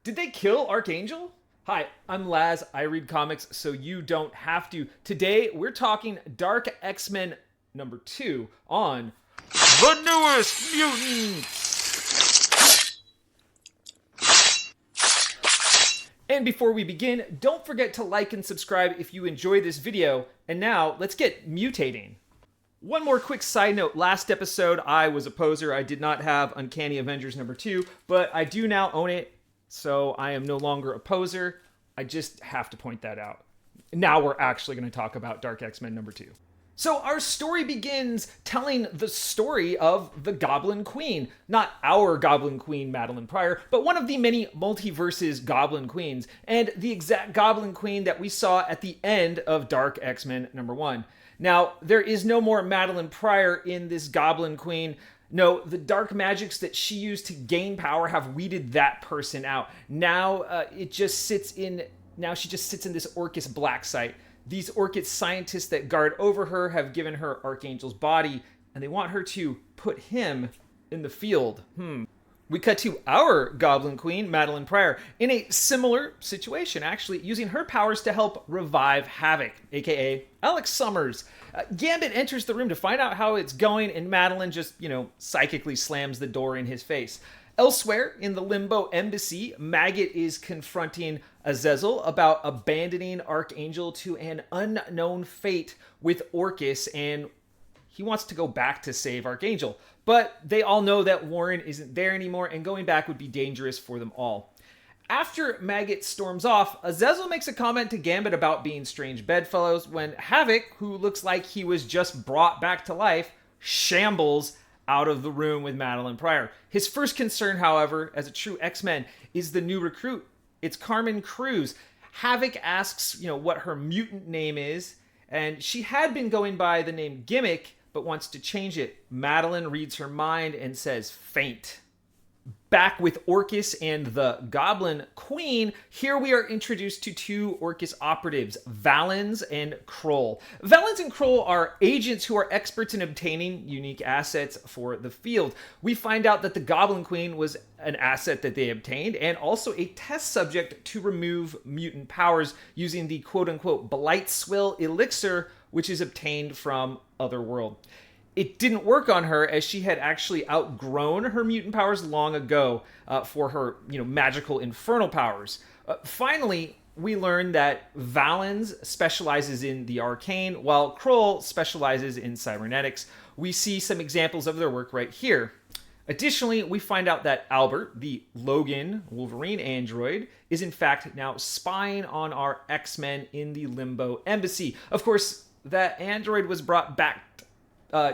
Did they kill Archangel? Hi, I'm Laz. I read comics so you don't have to. Today, we're talking Dark X-Men number 2 on The Newest Mutants! And before we begin, don't forget to like and subscribe if you enjoy this video. And now, let's get mutating. One more quick side note. Last episode, I was a poser. I did not have Uncanny Avengers number 2, but I do now own it. So I am no longer a poser. I just have to point that out. Now we're actually going to talk about Dark X-Men number 2. So our story begins telling the story of the Goblin Queen. Not our Goblin Queen, Madeline Pryor, but one of the many multiverses Goblin Queens, and the exact Goblin Queen that we saw at the end of Dark X-Men number 1. Now, there is no more Madeline Pryor in this Goblin Queen. No, the dark magics that she used to gain power have weeded that person out. Now she just sits in this Orcus black site. These Orcus scientists that guard over her have given her Archangel's body, and they want her to put him in the field. We cut to our Goblin Queen, Madeline Pryor, in a similar situation, actually, using her powers to help revive Havoc, aka Alex Summers. Gambit enters the room to find out how it's going, and Madeline just, psychically slams the door in his face. Elsewhere, in the Limbo Embassy, Maggot is confronting Azazel about abandoning Archangel to an unknown fate with Orcus, and he wants to go back to save Archangel. But they all know that Warren isn't there anymore, and going back would be dangerous for them all. After Maggot storms off, Azazel makes a comment to Gambit about being strange bedfellows when Havoc, who looks like he was just brought back to life, shambles out of the room with Madeline Pryor. His first concern, however, as a true X-Men, is the new recruit. It's Carmen Cruz. Havoc asks, what her mutant name is, and she had been going by the name Gimmick, but wants to change it. Madeline reads her mind and says, faint. Back with Orcus and the Goblin Queen, here we are introduced to two Orcus operatives, Valens and Kroll. Valens and Kroll are agents who are experts in obtaining unique assets for the field. We find out that the Goblin Queen was an asset that they obtained, and also a test subject to remove mutant powers using the quote-unquote Blight Swill elixir, which is obtained from Otherworld. It didn't work on her, as she had actually outgrown her mutant powers long ago for her, magical infernal powers. Finally, we learn that Valens specializes in the arcane, while Kroll specializes in cybernetics. We see some examples of their work right here. Additionally, we find out that Albert, the Logan Wolverine android, is in fact now spying on our X-Men in the Limbo Embassy. Of course, that android was brought back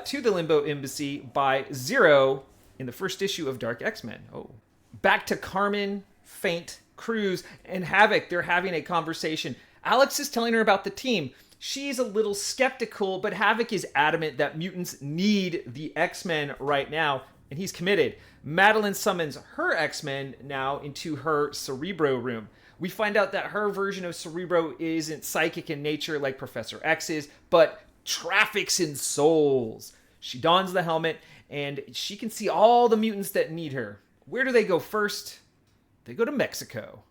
to the Limbo Embassy by Zero in the first issue of Dark X-Men. Back to Carmen, Faint, Cruz, and Havoc. They're having a conversation. Alex is telling her about the team. She's a little skeptical, but Havoc is adamant that mutants need the X-Men right now, and he's committed. Madeline summons her X-Men now into her Cerebro room. We find out that her version of Cerebro isn't psychic in nature like Professor X is, but traffics in souls. She dons the helmet, and she can see all the mutants that need her. Where do they go first? They go to Mexico.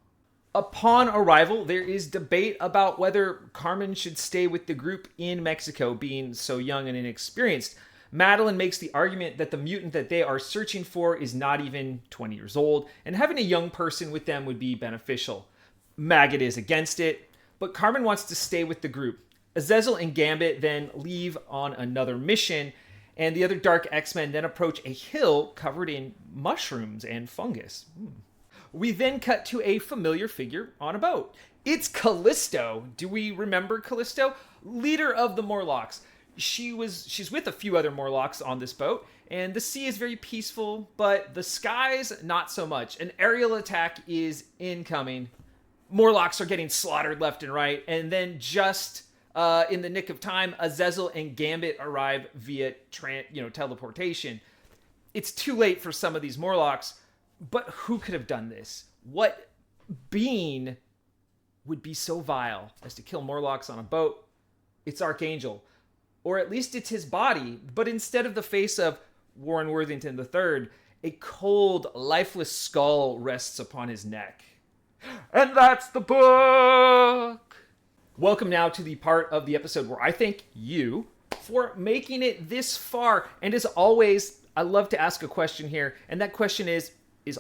Upon arrival, there is debate about whether Carmen should stay with the group in Mexico, being so young and inexperienced. Madeline makes the argument that the mutant that they are searching for is not even 20 years old, and having a young person with them would be beneficial. Maggot is against it, but Carmen wants to stay with the group. Azazel and Gambit then leave on another mission, and the other Dark X-Men then approach a hill covered in mushrooms and fungus. We then cut to a familiar figure on a boat. It's Callisto. Do we remember Callisto? Leader of the Morlocks. She's with a few other Morlocks on this boat, and the sea is very peaceful, but the skies not so much. An aerial attack is incoming. Morlocks are getting slaughtered left and right, and then just in the nick of time, Azazel and Gambit arrive via teleportation. It's too late for some of these Morlocks, but who could have done this? What being would be so vile as to kill Morlocks on a boat? It's Archangel. Or at least it's his body, but instead of the face of Warren Worthington III, a cold, lifeless skull rests upon his neck. And that's the book! Welcome now to the part of the episode where I thank you for making it this far. And as always, I love to ask a question here. And that question is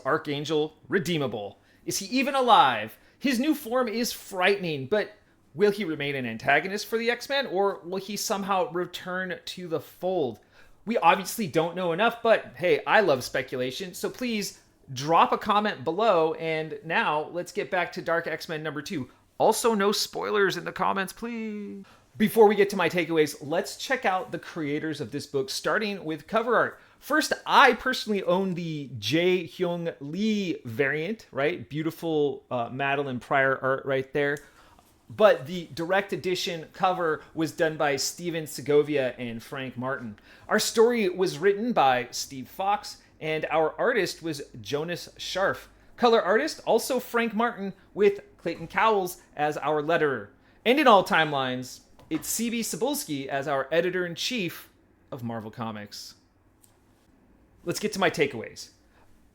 Archangel redeemable? Is he even alive? His new form is frightening, but will he remain an antagonist for the X-Men, or will he somehow return to the fold? We obviously don't know enough, but hey, I love speculation, so please drop a comment below. And now let's get back to Dark X-Men number 2. Also, no spoilers in the comments, please. Before we get to my takeaways, let's check out the creators of this book, starting with cover art. First, I personally own the Jae Hyung Lee variant, right? Beautiful Madeline Pryor art right there. But the direct edition cover was done by Steven Segovia and Frank Martin. Our story was written by Steve Fox, and our artist was Jonas Scharf. Color artist, also Frank Martin, with Clayton Cowles as our letterer. And in all timelines, it's C.B. Cebulski as our editor-in-chief of Marvel Comics. Let's get to my takeaways.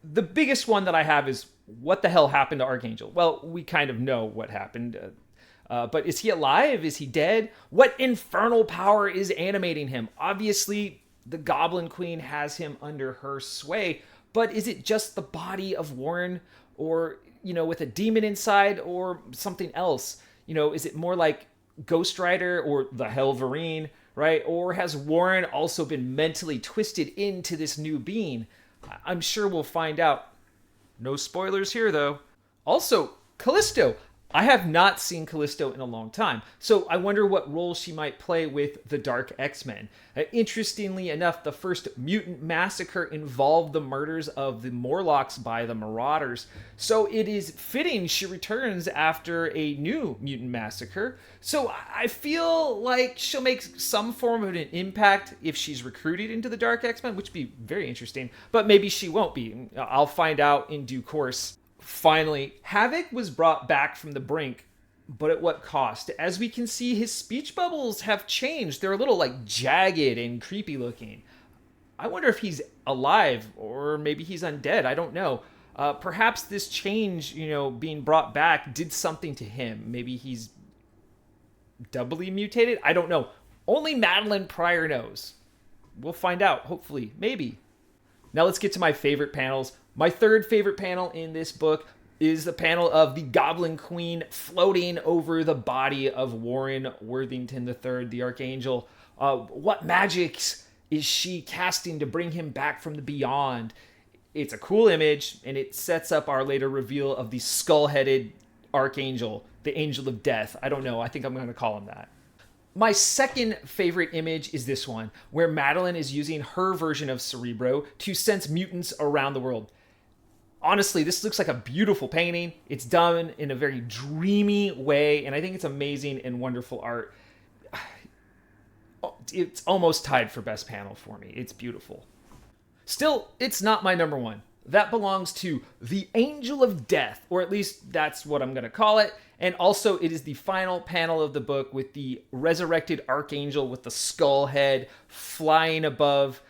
The biggest one that I have is, what the hell happened to Archangel? Well, we kind of know what happened. But is he alive? Is he dead? What infernal power is animating him? Obviously, the Goblin Queen has him under her sway, but is it just the body of Warren, or, with a demon inside, or something else? Is it more like Ghost Rider or the Helverine, right? Or has Warren also been mentally twisted into this new being? I'm sure we'll find out. No spoilers here, though. Also, Callisto. I have not seen Callisto in a long time, so I wonder what role she might play with the Dark X-Men. Interestingly enough, the first mutant massacre involved the murders of the Morlocks by the Marauders, so it is fitting she returns after a new mutant massacre. So I feel like she'll make some form of an impact if she's recruited into the Dark X-Men, which would be very interesting, but maybe she won't be. I'll find out in due course. Finally, Havoc was brought back from the brink, but at what cost? As we can see, his speech bubbles have changed. They're a little jagged and creepy looking. I wonder if he's alive, or maybe he's undead. I don't know. Perhaps this change, being brought back did something to him. Maybe he's doubly mutated? I don't know. Only Madeline Pryor knows. We'll find out, hopefully. Maybe. Now let's get to my favorite panels. My third favorite panel in this book is the panel of the Goblin Queen floating over the body of Warren Worthington III, the Archangel. What magics is she casting to bring him back from the beyond? It's a cool image, and it sets up our later reveal of the skull-headed Archangel, the Angel of Death. I don't know. I think I'm going to call him that. My second favorite image is this one, where Madeline is using her version of Cerebro to sense mutants around the world. Honestly, this looks like a beautiful painting. It's done in a very dreamy way, and I think it's amazing and wonderful art. It's almost tied for best panel for me. It's beautiful. Still, it's not my number one. That belongs to the Angel of Death, or at least that's what I'm going to call it. And also, it is the final panel of the book with the resurrected Archangel with the skull head flying above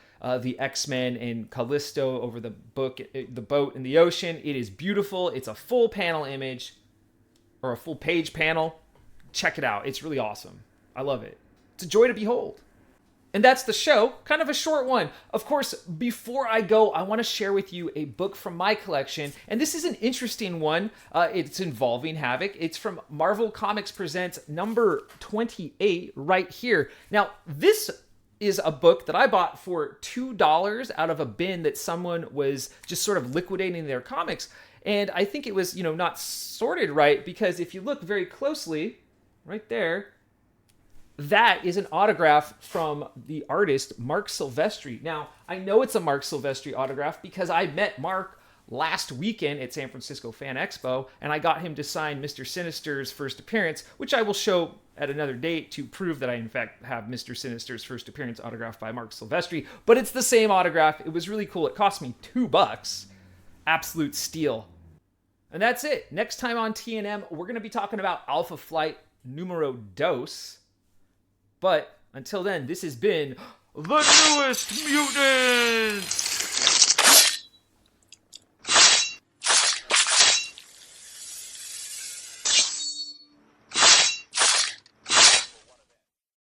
the X-Men and Callisto over the boat in the ocean. It is beautiful. It's a full panel image, or a full page panel. Check it out. It's really awesome. I love it. It's a joy to behold. And that's the show. Kind of a short one. Of course, before I go, I want to share with you a book from my collection. And this is an interesting one. It's involving Havoc. It's from Marvel Comics Presents number 28 right here. Now, this is a book that I bought for $2 out of a bin that someone was just sort of liquidating their comics. And I think it was, not sorted right, because if you look very closely, right there, that is an autograph from the artist Mark Silvestri. Now, I know it's a Mark Silvestri autograph because I met Mark last weekend at San Francisco Fan Expo, and I got him to sign Mr. Sinister's first appearance, which I will show at another date to prove that I, in fact, have Mr. Sinister's first appearance autographed by Mark Silvestri. But it's the same autograph. It was really cool. It cost me $2. Absolute steal. And that's it. Next time on TNM, we're going to be talking about Alpha Flight Numero Dos. But until then, this has been The Newest Mutants!